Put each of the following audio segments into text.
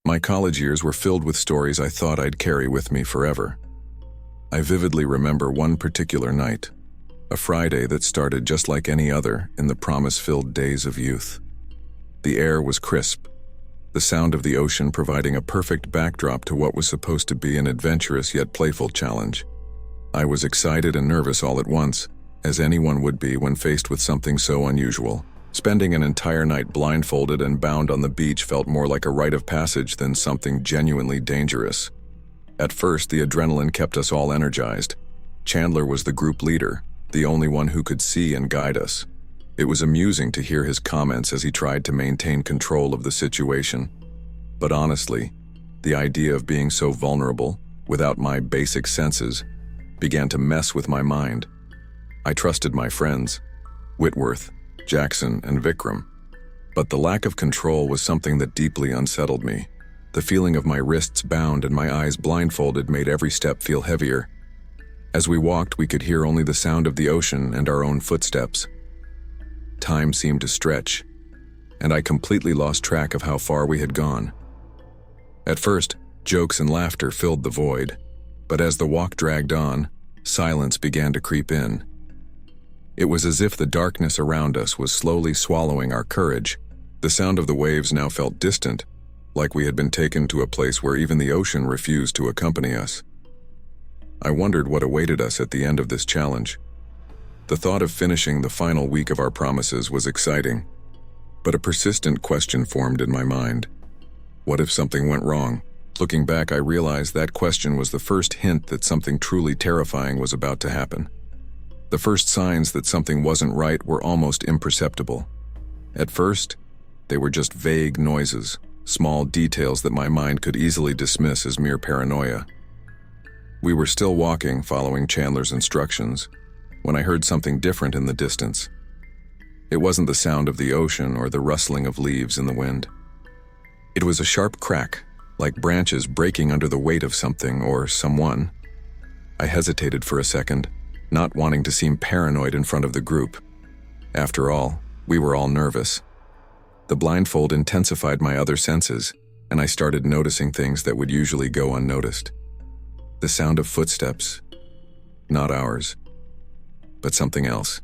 My college years were filled with stories I thought I'd carry with me forever. I vividly remember one particular night, a Friday that started just like any other in the promise-filled days of youth. The air was crisp, the sound of the ocean providing a perfect backdrop to what was supposed to be an adventurous yet playful challenge. I was excited and nervous all at once, as anyone would be when faced with something so unusual. Spending an entire night blindfolded and bound on the beach felt more like a rite of passage than something genuinely dangerous. At first, the adrenaline kept us all energized. Chandler was the group leader, the only one who could see and guide us. It was amusing to hear his comments as he tried to maintain control of the situation. But honestly, the idea of being so vulnerable, without my basic senses, began to mess with my mind. I trusted my friends, Whitworth, Jackson, and Vikram. But the lack of control was something that deeply unsettled me. The feeling of my wrists bound and my eyes blindfolded made every step feel heavier. As we walked, we could hear only the sound of the ocean and our own footsteps. Time seemed to stretch, and I completely lost track of how far we had gone. At first, jokes and laughter filled the void, but as the walk dragged on, silence began to creep in. It was as if the darkness around us was slowly swallowing our courage. The sound of the waves now felt distant, like we had been taken to a place where even the ocean refused to accompany us. I wondered what awaited us at the end of this challenge. The thought of finishing the final week of our promises was exciting, but a persistent question formed in my mind. What if something went wrong? Looking back, I realized that question was the first hint that something truly terrifying was about to happen. The first signs that something wasn't right were almost imperceptible. At first, they were just vague noises, small details that my mind could easily dismiss as mere paranoia. We were still walking, following Chandler's instructions, when I heard something different in the distance. It wasn't the sound of the ocean or the rustling of leaves in the wind. It was a sharp crack, like branches breaking under the weight of something or someone. I hesitated for a second, not wanting to seem paranoid in front of the group. After all, we were all nervous. The blindfold intensified my other senses, and I started noticing things that would usually go unnoticed. The sound of footsteps, not ours, but something else.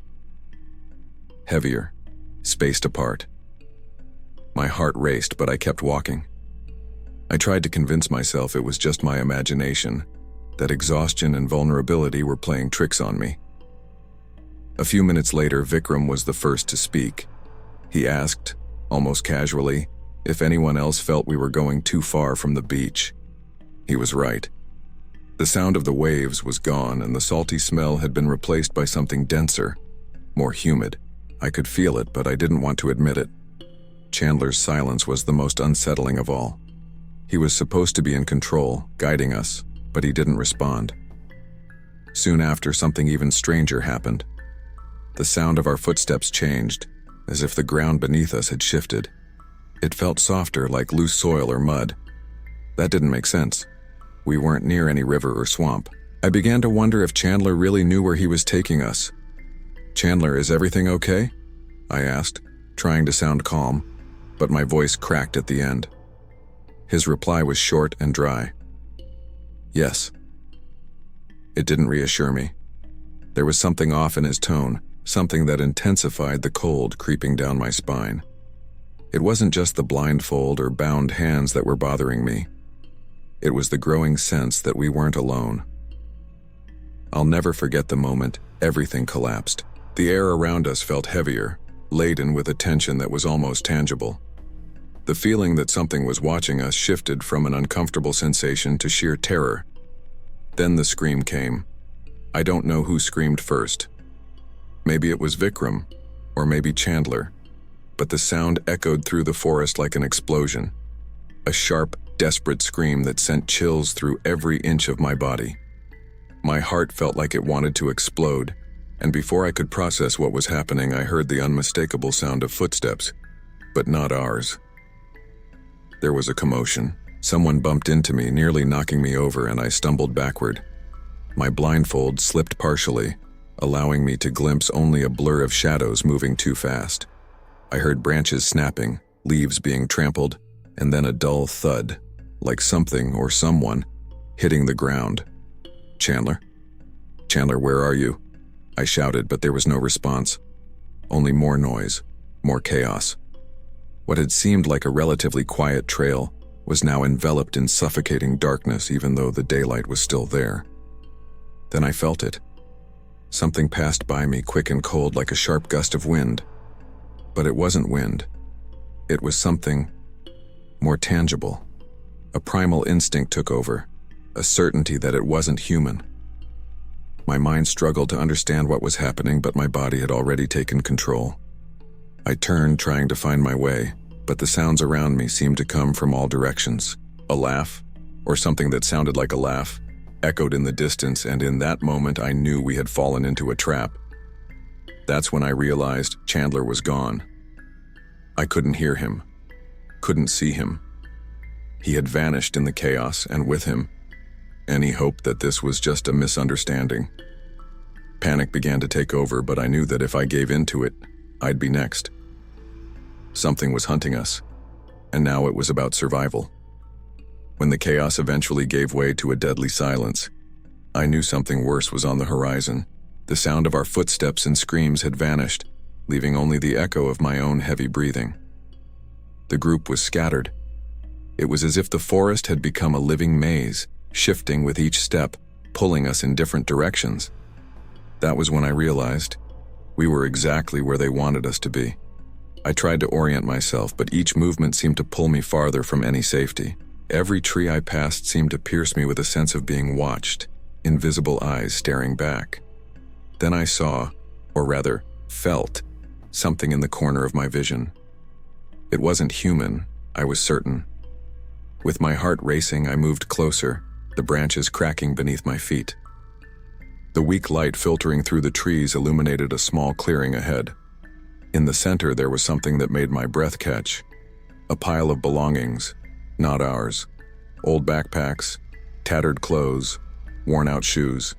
Heavier, spaced apart. My heart raced, but I kept walking. I tried to convince myself it was just my imagination, that exhaustion and vulnerability were playing tricks on me. A few minutes later, Vikram was the first to speak. He asked, almost casually, if anyone else felt we were going too far from the beach. He was right. The sound of the waves was gone, and the salty smell had been replaced by something denser, more humid. I could feel it, but I didn't want to admit it. Chandler's silence was the most unsettling of all. He was supposed to be in control, guiding us, but he didn't respond. Soon after, something even stranger happened. The sound of our footsteps changed, as if the ground beneath us had shifted. It felt softer, like loose soil or mud. That didn't make sense. We weren't near any river or swamp. I began to wonder if Chandler really knew where he was taking us. "Chandler, is everything okay?" I asked, trying to sound calm, but my voice cracked at the end. His reply was short and dry. "Yes." It didn't reassure me. There was something off in his tone, something that intensified the cold creeping down my spine. It wasn't just the blindfold or bound hands that were bothering me. It was the growing sense that we weren't alone. I'll never forget the moment everything collapsed. The air around us felt heavier, laden with a tension that was almost tangible. The feeling that something was watching us shifted from an uncomfortable sensation to sheer terror. Then the scream came. I don't know who screamed first. Maybe it was Vikram, or maybe Chandler, but the sound echoed through the forest like an explosion. A sharp, desperate scream that sent chills through every inch of my body. My heart felt like it wanted to explode, and before I could process what was happening, I heard the unmistakable sound of footsteps, but not ours. There was a commotion. Someone bumped into me, nearly knocking me over, and I stumbled backward. My blindfold slipped partially, allowing me to glimpse only a blur of shadows moving too fast. I heard branches snapping, leaves being trampled, and then a dull thud, like something or someone hitting the ground. "Chandler? Chandler, where are you?" I shouted, but there was no response. Only more noise, more chaos. What had seemed like a relatively quiet trail was now enveloped in suffocating darkness, even though the daylight was still there. Then I felt it. Something passed by me, quick and cold, like a sharp gust of wind. But it wasn't wind. It was something more tangible. A primal instinct took over, a certainty that it wasn't human. My mind struggled to understand what was happening, but my body had already taken control. I turned, trying to find my way, but the sounds around me seemed to come from all directions. A laugh, or something that sounded like a laugh, echoed in the distance, and in that moment I knew we had fallen into a trap. That's when I realized Chandler was gone. I couldn't hear him, couldn't see him. He had vanished in the chaos, and with him, any hope that this was just a misunderstanding. Panic began to take over, but I knew that if I gave in to it, I'd be next. Something was hunting us, and now it was about survival. When the chaos eventually gave way to a deadly silence, I knew something worse was on the horizon. The sound of our footsteps and screams had vanished, leaving only the echo of my own heavy breathing. The group was scattered. It was as if the forest had become a living maze, shifting with each step, pulling us in different directions. That was when I realized we were exactly where they wanted us to be. I tried to orient myself, but each movement seemed to pull me farther from any safety. Every tree I passed seemed to pierce me with a sense of being watched, invisible eyes staring back. Then I saw, or rather, felt, something in the corner of my vision. It wasn't human, I was certain. With my heart racing, I moved closer, the branches cracking beneath my feet. The weak light filtering through the trees illuminated a small clearing ahead. In the center, there was something that made my breath catch. A pile of belongings, not ours. Old backpacks, tattered clothes, worn-out shoes.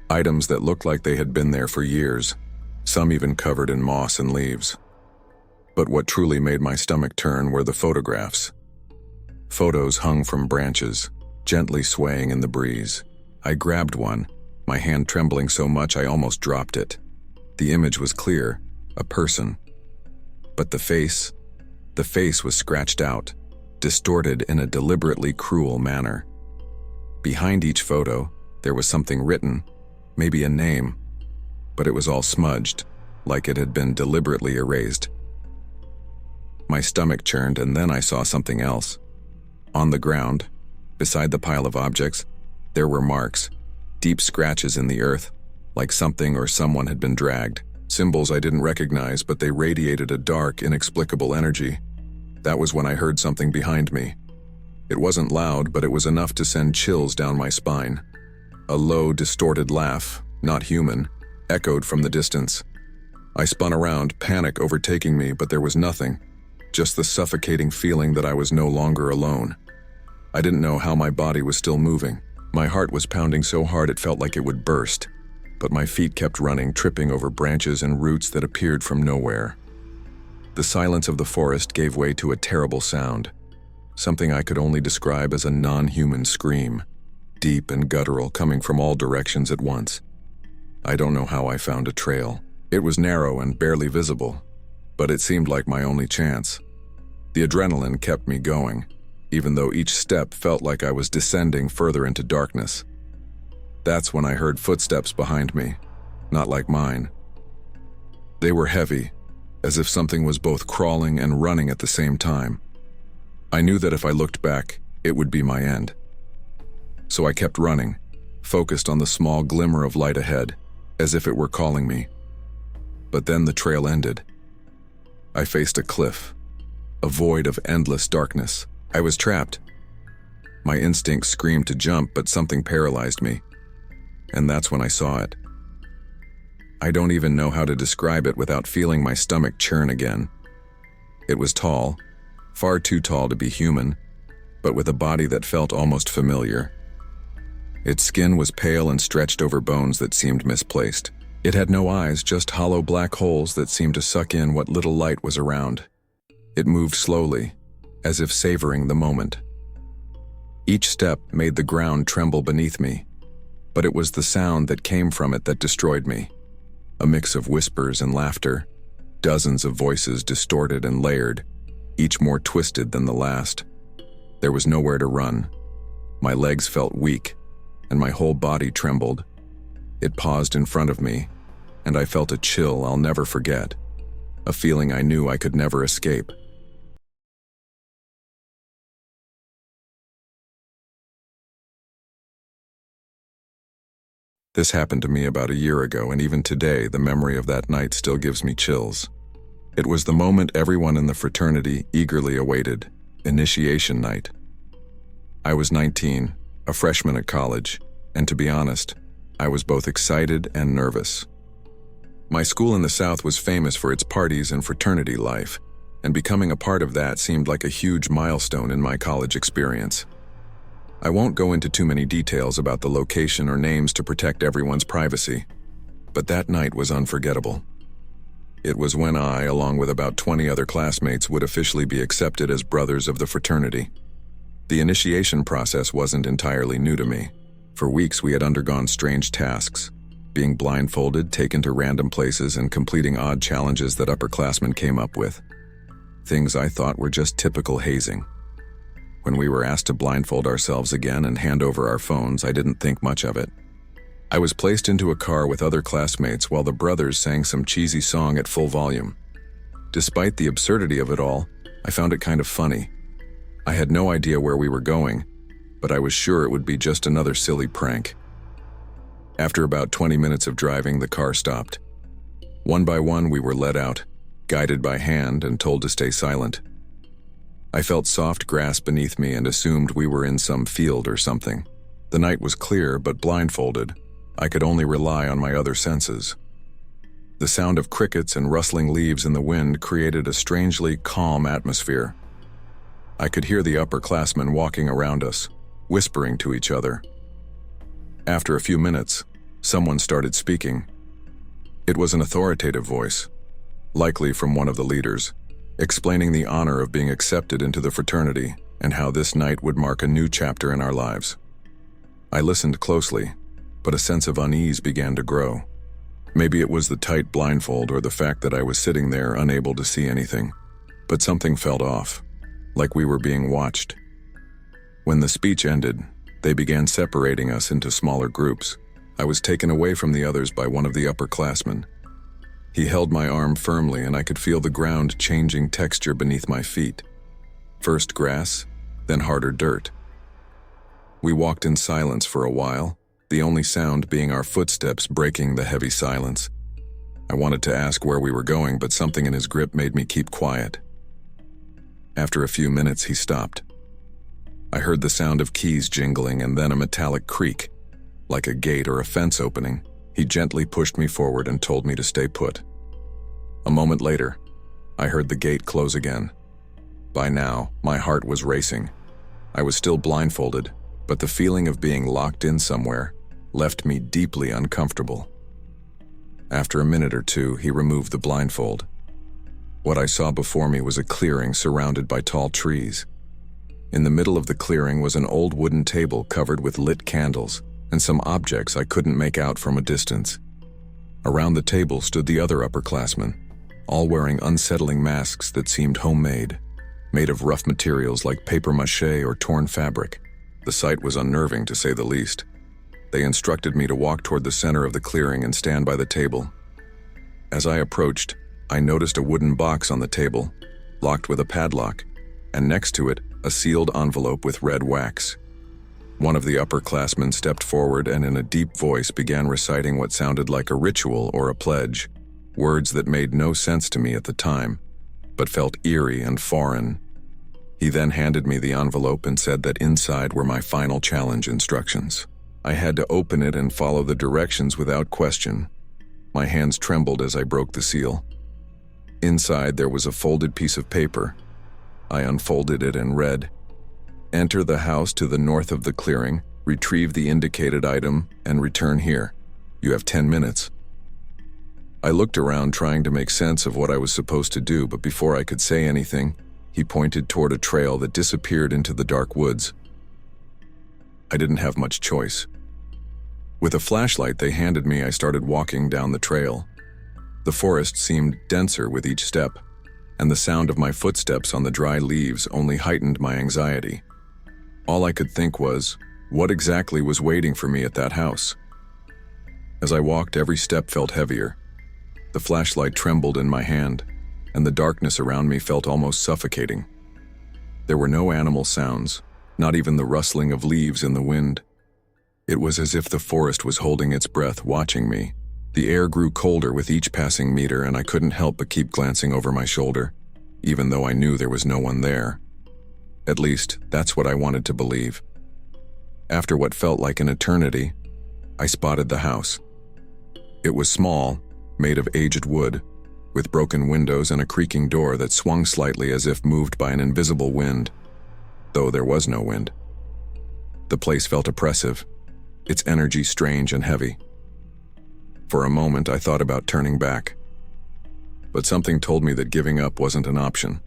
Items that looked like they had been there for years, some even covered in moss and leaves. But what truly made my stomach turn were the photographs. Photos hung from branches, gently swaying in the breeze. I grabbed one, my hand trembling so much I almost dropped it. The image was clear, a person. But the face was scratched out, distorted in a deliberately cruel manner. Behind each photo, there was something written, maybe a name, but it was all smudged, like it had been deliberately erased. My stomach churned, and then I saw something else. On the ground, beside the pile of objects, there were marks, deep scratches in the earth, like something or someone had been dragged. Symbols I didn't recognize, but they radiated a dark, inexplicable energy. That was when I heard something behind me. It wasn't loud, but it was enough to send chills down my spine. A low, distorted laugh, not human, echoed from the distance. I spun around, panic overtaking me, but there was nothing, just the suffocating feeling that I was no longer alone. I didn't know how my body was still moving. My heart was pounding so hard it felt like it would burst, but my feet kept running, tripping over branches and roots that appeared from nowhere. The silence of the forest gave way to a terrible sound, something I could only describe as a non-human scream, deep and guttural, coming from all directions at once. I don't know how I found a trail. It was narrow and barely visible, but it seemed like my only chance. The adrenaline kept me going, even though each step felt like I was descending further into darkness. That's when I heard footsteps behind me, not like mine. They were heavy, as if something was both crawling and running at the same time. I knew that if I looked back, it would be my end. So I kept running, focused on the small glimmer of light ahead, as if it were calling me. But then the trail ended. I faced a cliff, a void of endless darkness. I was trapped. My instinct screamed to jump, but something paralyzed me. And that's when I saw it. I don't even know how to describe it without feeling my stomach churn again. It was tall, far too tall to be human, but with a body that felt almost familiar. Its skin was pale and stretched over bones that seemed misplaced. It had no eyes, just hollow black holes that seemed to suck in what little light was around. It moved slowly, as if savoring the moment. Each step made the ground tremble beneath me, but it was the sound that came from it that destroyed me. A mix of whispers and laughter, dozens of voices distorted and layered, each more twisted than the last. There was nowhere to run. My legs felt weak, and my whole body trembled. It paused in front of me, and I felt a chill I'll never forget, a feeling I knew I could never escape. This happened to me about a year ago, and even today, the memory of that night still gives me chills. It was the moment everyone in the fraternity eagerly awaited, initiation night. I was 19, a freshman at college, and to be honest, I was both excited and nervous. My school in the South was famous for its parties and fraternity life, and becoming a part of that seemed like a huge milestone in my college experience. I won't go into too many details about the location or names to protect everyone's privacy, but that night was unforgettable. It was when I, along with about 20 other classmates, would officially be accepted as brothers of the fraternity. The initiation process wasn't entirely new to me. For weeks we had undergone strange tasks, being blindfolded, taken to random places, and completing odd challenges that upperclassmen came up with. Things I thought were just typical hazing. When we were asked to blindfold ourselves again and hand over our phones, I didn't think much of it. I was placed into a car with other classmates while the brothers sang some cheesy song at full volume. Despite the absurdity of it all, I found it kind of funny. I had no idea where we were going, but I was sure it would be just another silly prank. After about 20 minutes of driving, the car stopped. One by one, we were led out, guided by hand and told to stay silent. I felt soft grass beneath me and assumed we were in some field or something. The night was clear, but blindfolded, I could only rely on my other senses. The sound of crickets and rustling leaves in the wind created a strangely calm atmosphere. I could hear the upperclassmen walking around us, whispering to each other. After a few minutes, someone started speaking. It was an authoritative voice, likely from one of the leaders, explaining the honor of being accepted into the fraternity and how this night would mark a new chapter in our lives. I listened closely, but a sense of unease began to grow. Maybe it was the tight blindfold or the fact that I was sitting there unable to see anything, but something felt off, like we were being watched. When the speech ended, they began separating us into smaller groups. I was taken away from the others by one of the upperclassmen. He held my arm firmly, and I could feel the ground changing texture beneath my feet. First grass, then harder dirt. We walked in silence for a while, the only sound being our footsteps breaking the heavy silence. I wanted to ask where we were going, but something in his grip made me keep quiet. After a few minutes, he stopped. I heard the sound of keys jingling and then a metallic creak, like a gate or a fence opening. He gently pushed me forward and told me to stay put. A moment later, I heard the gate close again. By now, my heart was racing. I was still blindfolded, but the feeling of being locked in somewhere left me deeply uncomfortable. After a minute or two, he removed the blindfold. What I saw before me was a clearing surrounded by tall trees. In the middle of the clearing was an old wooden table covered with lit candles and some objects I couldn't make out from a distance. Around the table stood the other upperclassmen, all wearing unsettling masks that seemed homemade, made of rough materials like papier-mâché or torn fabric. The sight was unnerving, to say the least. They instructed me to walk toward the center of the clearing and stand by the table. As I approached, I noticed a wooden box on the table, locked with a padlock, and next to it, a sealed envelope with red wax. One of the upperclassmen stepped forward and in a deep voice began reciting what sounded like a ritual or a pledge, words that made no sense to me at the time, but felt eerie and foreign. He then handed me the envelope and said that inside were my final challenge instructions. I had to open it and follow the directions without question. My hands trembled as I broke the seal. Inside there was a folded piece of paper. I unfolded it and read, "Enter the house to the north of the clearing, retrieve the indicated item, and return here. You have 10 minutes. I looked around trying to make sense of what I was supposed to do, but before I could say anything, he pointed toward a trail that disappeared into the dark woods. I didn't have much choice. With a flashlight they handed me, I started walking down the trail. The forest seemed denser with each step, and the sound of my footsteps on the dry leaves only heightened my anxiety. All I could think was, what exactly was waiting for me at that house? As I walked, every step felt heavier. The flashlight trembled in my hand, and the darkness around me felt almost suffocating. There were no animal sounds, not even the rustling of leaves in the wind. It was as if the forest was holding its breath, watching me. The air grew colder with each passing meter, and I couldn't help but keep glancing over my shoulder, even though I knew there was no one there. At least, that's what I wanted to believe. After what felt like an eternity, I spotted the house. It was small, made of aged wood, with broken windows and a creaking door that swung slightly as if moved by an invisible wind, though there was no wind. The place felt oppressive, its energy strange and heavy. For a moment, I thought about turning back, but something told me that giving up wasn't an option.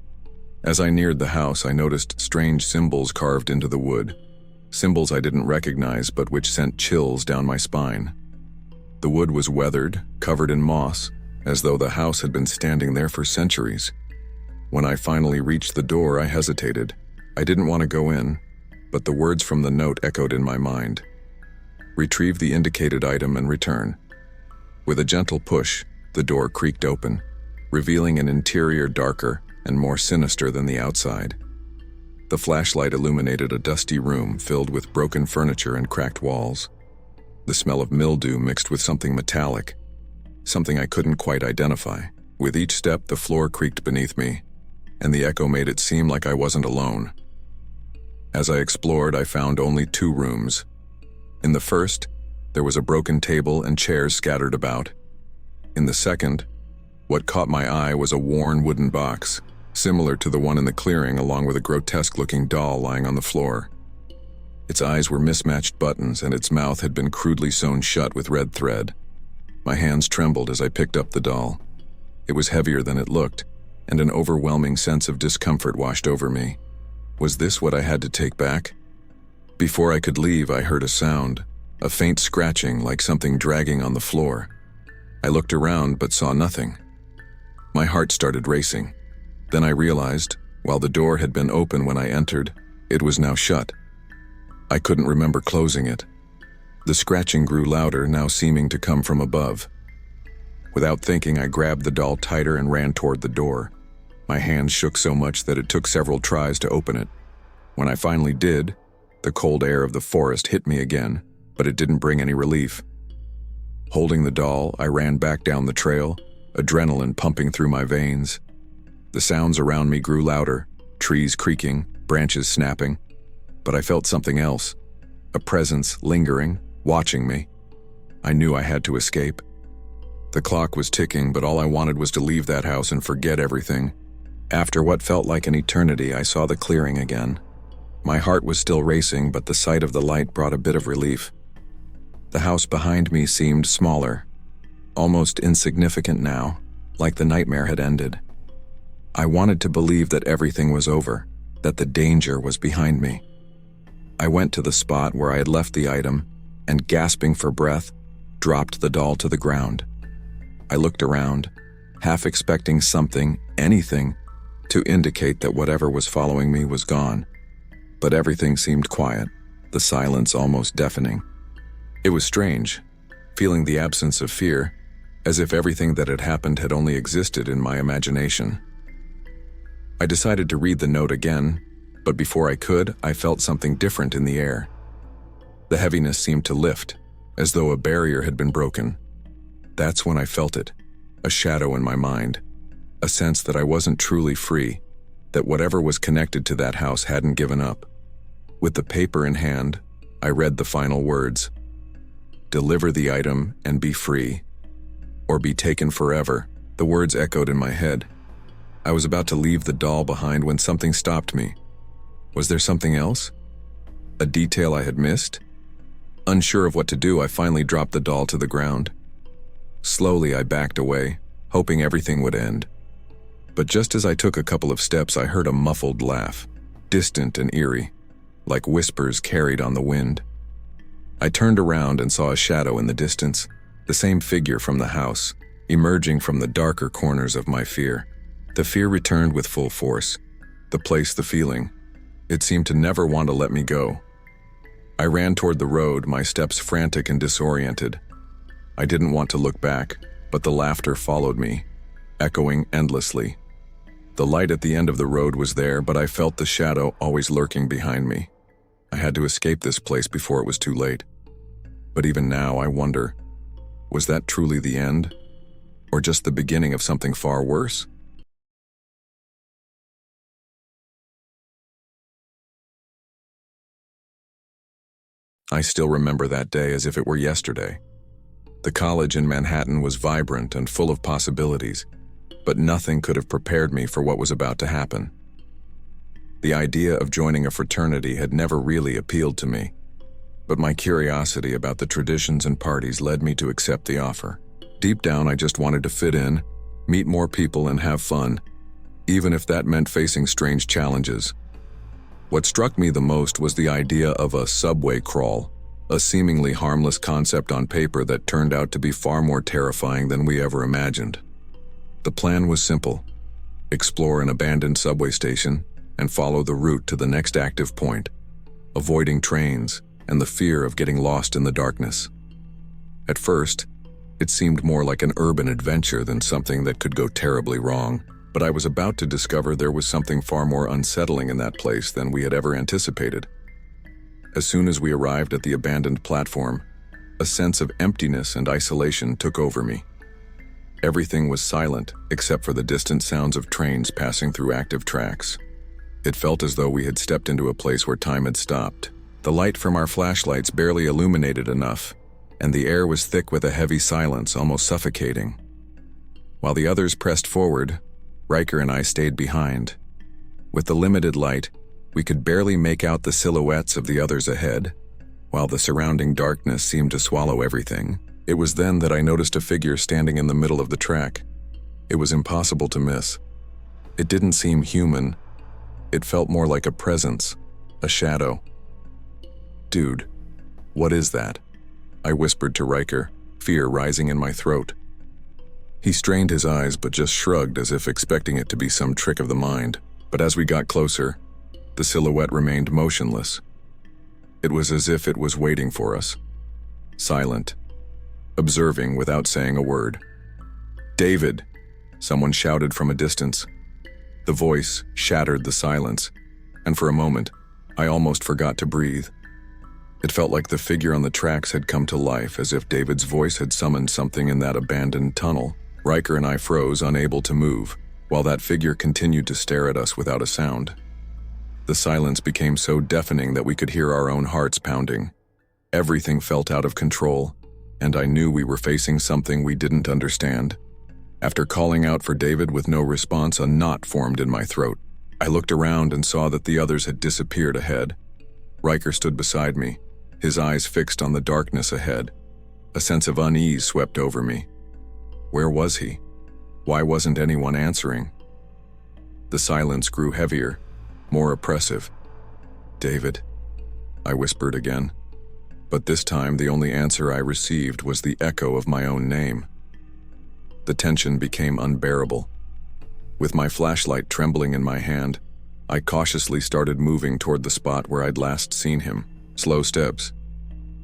As I neared the house, I noticed strange symbols carved into the wood, symbols I didn't recognize but which sent chills down my spine. The wood was weathered, covered in moss, as though the house had been standing there for centuries. When I finally reached the door, I hesitated. I didn't want to go in, but the words from the note echoed in my mind. Retrieve the indicated item and return. With a gentle push, the door creaked open, revealing an interior darker and more sinister than the outside. The flashlight illuminated a dusty room filled with broken furniture and cracked walls. The smell of mildew mixed with something metallic, something I couldn't quite identify. With each step, the floor creaked beneath me, and the echo made it seem like I wasn't alone. As I explored, I found only 2 rooms. In the first, there was a broken table and chairs scattered about. In the second, what caught my eye was a worn wooden box, similar to the one in the clearing, along with a grotesque-looking doll lying on the floor. Its eyes were mismatched buttons, and its mouth had been crudely sewn shut with red thread. My hands trembled as I picked up the doll. It was heavier than it looked, and an overwhelming sense of discomfort washed over me. Was this what I had to take back? Before I could leave, I heard a sound, a faint scratching like something dragging on the floor. I looked around but saw nothing. My heart started racing. Then I realized, while the door had been open when I entered, it was now shut. I couldn't remember closing it. The scratching grew louder, now seeming to come from above. Without thinking, I grabbed the doll tighter and ran toward the door. My hands shook so much that it took several tries to open it. When I finally did, the cold air of the forest hit me again, but it didn't bring any relief. Holding the doll, I ran back down the trail, adrenaline pumping through my veins. The sounds around me grew louder, trees creaking, branches snapping, but I felt something else, a presence lingering, watching me. I knew I had to escape. The clock was ticking, but all I wanted was to leave that house and forget everything. After what felt like an eternity, I saw the clearing again. My heart was still racing, but the sight of the light brought a bit of relief. The house behind me seemed smaller, almost insignificant now, like the nightmare had ended. I wanted to believe that everything was over, that the danger was behind me. I went to the spot where I had left the item and, gasping for breath, dropped the doll to the ground. I looked around, half expecting something, anything, to indicate that whatever was following me was gone. But everything seemed quiet, the silence almost deafening. It was strange, feeling the absence of fear, as if everything that had happened had only existed in my imagination. I decided to read the note again, but before I could, I felt something different in the air. The heaviness seemed to lift, as though a barrier had been broken. That's when I felt it, a shadow in my mind, a sense that I wasn't truly free, that whatever was connected to that house hadn't given up. With the paper in hand, I read the final words. Deliver the item and be free, or be taken forever. The words echoed in my head. I was about to leave the doll behind when something stopped me. Was there something else? A detail I had missed? Unsure of what to do, I finally dropped the doll to the ground. Slowly, I backed away, hoping everything would end. But just as I took a couple of steps, I heard a muffled laugh, distant and eerie, like whispers carried on the wind. I turned around and saw a shadow in the distance, the same figure from the house, emerging from the darker corners of my fear. The fear returned with full force. The place, the feeling. It seemed to never want to let me go. I ran toward the road, my steps frantic and disoriented. I didn't want to look back, but the laughter followed me, echoing endlessly. The light at the end of the road was there, but I felt the shadow always lurking behind me. I had to escape this place before it was too late. But even now, I wonder, was that truly the end? Or just the beginning of something far worse? I still remember that day as if it were yesterday. The college in Manhattan was vibrant and full of possibilities, but nothing could have prepared me for what was about to happen. The idea of joining a fraternity had never really appealed to me, but my curiosity about the traditions and parties led me to accept the offer. Deep down, I just wanted to fit in, meet more people, and have fun, even if that meant facing strange challenges. What struck me the most was the idea of a subway crawl, a seemingly harmless concept on paper that turned out to be far more terrifying than we ever imagined. The plan was simple: explore an abandoned subway station and follow the route to the next active point, avoiding trains and the fear of getting lost in the darkness. At first, it seemed more like an urban adventure than something that could go terribly wrong, but I was about to discover there was something far more unsettling in that place than we had ever anticipated. As soon as we arrived at the abandoned platform, a sense of emptiness and isolation took over me. Everything was silent except for the distant sounds of trains passing through active tracks. It felt as though we had stepped into a place where time had stopped. The light from our flashlights barely illuminated enough, and the air was thick with a heavy silence, almost suffocating. While the others pressed forward, Riker and I stayed behind. With the limited light, we could barely make out the silhouettes of the others ahead, while the surrounding darkness seemed to swallow everything. It was then that I noticed a figure standing in the middle of the track. It was impossible to miss. It didn't seem human. It felt more like a presence, a shadow. "Dude, what is that?" I whispered to Riker, fear rising in my throat. He strained his eyes but just shrugged as if expecting it to be some trick of the mind. But as we got closer, the silhouette remained motionless. It was as if it was waiting for us, silent, observing without saying a word. "David!" someone shouted from a distance. The voice shattered the silence, and for a moment, I almost forgot to breathe. It felt like the figure on the tracks had come to life, as if David's voice had summoned something in that abandoned tunnel. Riker and I froze, unable to move, while that figure continued to stare at us without a sound. The silence became so deafening that we could hear our own hearts pounding. Everything felt out of control, and I knew we were facing something we didn't understand. After calling out for David with no response, a knot formed in my throat. I looked around and saw that the others had disappeared ahead. Riker stood beside me, his eyes fixed on the darkness ahead. A sense of unease swept over me. Where was he? Why wasn't anyone answering? The silence grew heavier, more oppressive. "David," I whispered again. But this time the only answer I received was the echo of my own name. The tension became unbearable. With my flashlight trembling in my hand, I cautiously started moving toward the spot where I'd last seen him. Slow steps,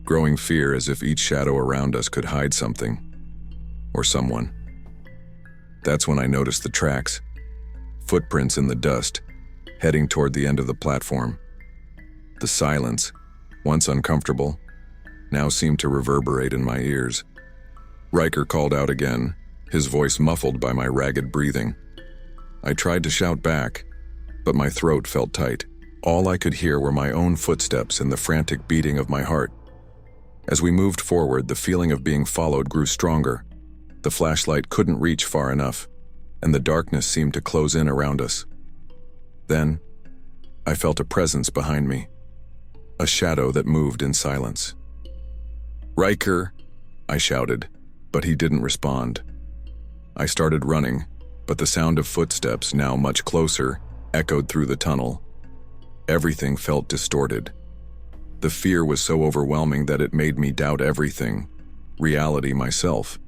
growing fear as if each shadow around us could hide something, or someone. That's when I noticed the tracks, footprints in the dust, heading toward the end of the platform. The silence, once uncomfortable, now seemed to reverberate in my ears. Riker called out again, his voice muffled by my ragged breathing. I tried to shout back, but my throat felt tight. All I could hear were my own footsteps and the frantic beating of my heart. As we moved forward, the feeling of being followed grew stronger. The flashlight couldn't reach far enough, and the darkness seemed to close in around us. Then, I felt a presence behind me, a shadow that moved in silence. "Riker!" I shouted, but he didn't respond. I started running, but the sound of footsteps, now much closer, echoed through the tunnel. Everything felt distorted. The fear was so overwhelming that it made me doubt everything, reality, myself.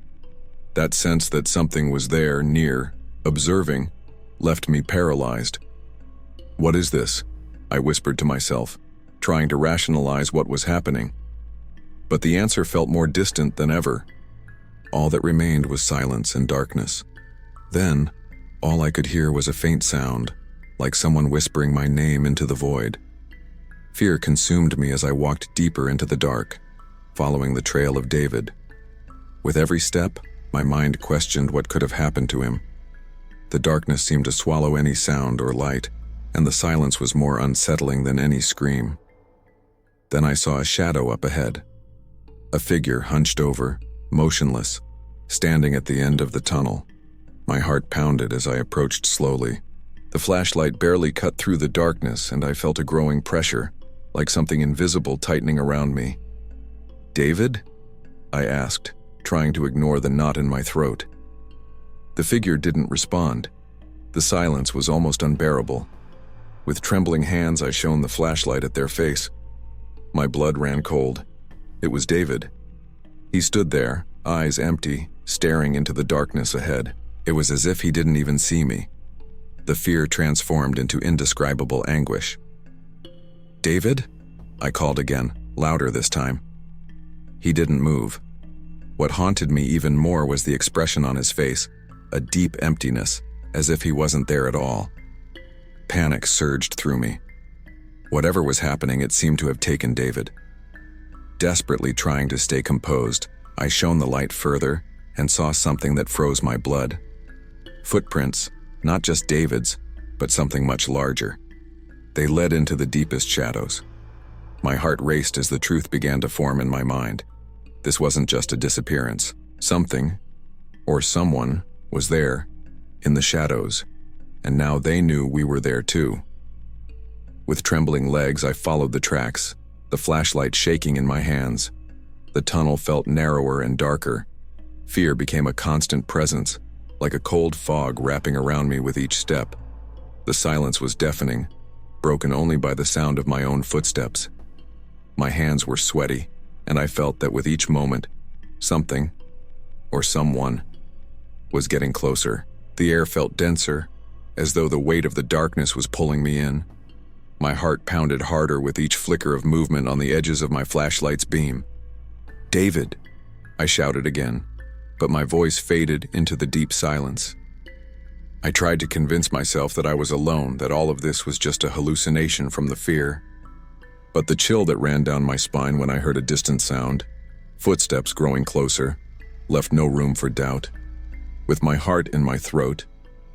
That sense that something was there, near, observing, left me paralyzed. "What is this?" I whispered to myself, trying to rationalize what was happening. But the answer felt more distant than ever. All that remained was silence and darkness. Then, all I could hear was a faint sound, like someone whispering my name into the void. Fear consumed me as I walked deeper into the dark, following the trail of David. With every step, my mind questioned what could have happened to him. The darkness seemed to swallow any sound or light, and the silence was more unsettling than any scream. Then I saw a shadow up ahead. A figure hunched over, motionless, standing at the end of the tunnel. My heart pounded as I approached slowly. The flashlight barely cut through the darkness, and I felt a growing pressure, like something invisible tightening around me. "David?" I asked, trying to ignore the knot in my throat. The figure didn't respond. The silence was almost unbearable. With trembling hands, I shone the flashlight at their face. My blood ran cold. It was David. He stood there, eyes empty, staring into the darkness ahead. It was as if he didn't even see me. The fear transformed into indescribable anguish. "David?" I called again, louder this time. He didn't move. What haunted me even more was the expression on his face, a deep emptiness, as if he wasn't there at all. Panic surged through me. Whatever was happening, it seemed to have taken David. Desperately trying to stay composed, I shone the light further and saw something that froze my blood. Footprints, not just David's, but something much larger. They led into the deepest shadows. My heart raced as the truth began to form in my mind. This wasn't just a disappearance. Something, or someone, was there, in the shadows, and now they knew we were there too. With trembling legs, I followed the tracks, the flashlight shaking in my hands. The tunnel felt narrower and darker. Fear became a constant presence, like a cold fog wrapping around me with each step. The silence was deafening, broken only by the sound of my own footsteps. My hands were sweaty, and I felt that with each moment, something, or someone, was getting closer. The air felt denser, as though the weight of the darkness was pulling me in. My heart pounded harder with each flicker of movement on the edges of my flashlight's beam. "David!" I shouted again, but my voice faded into the deep silence. I tried to convince myself that I was alone, that all of this was just a hallucination from the fear. But the chill that ran down my spine when I heard a distant sound, footsteps growing closer, left no room for doubt. With my heart in my throat,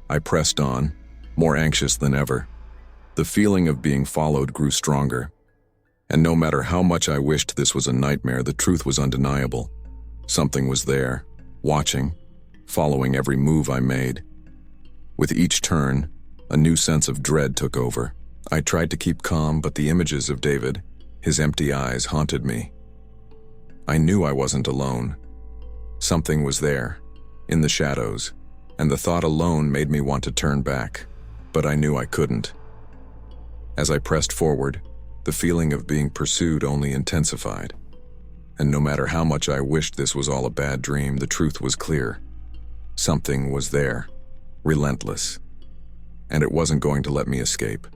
I pressed on, more anxious than ever. The feeling of being followed grew stronger. And no matter how much I wished this was a nightmare, the truth was undeniable. Something was there, watching, following every move I made. With each turn, a new sense of dread took over. I tried to keep calm, but the images of David, his empty eyes, haunted me. I knew I wasn't alone. Something was there, in the shadows, and the thought alone made me want to turn back, but I knew I couldn't. As I pressed forward, the feeling of being pursued only intensified. And no matter how much I wished this was all a bad dream, the truth was clear. Something was there, relentless, and it wasn't going to let me escape.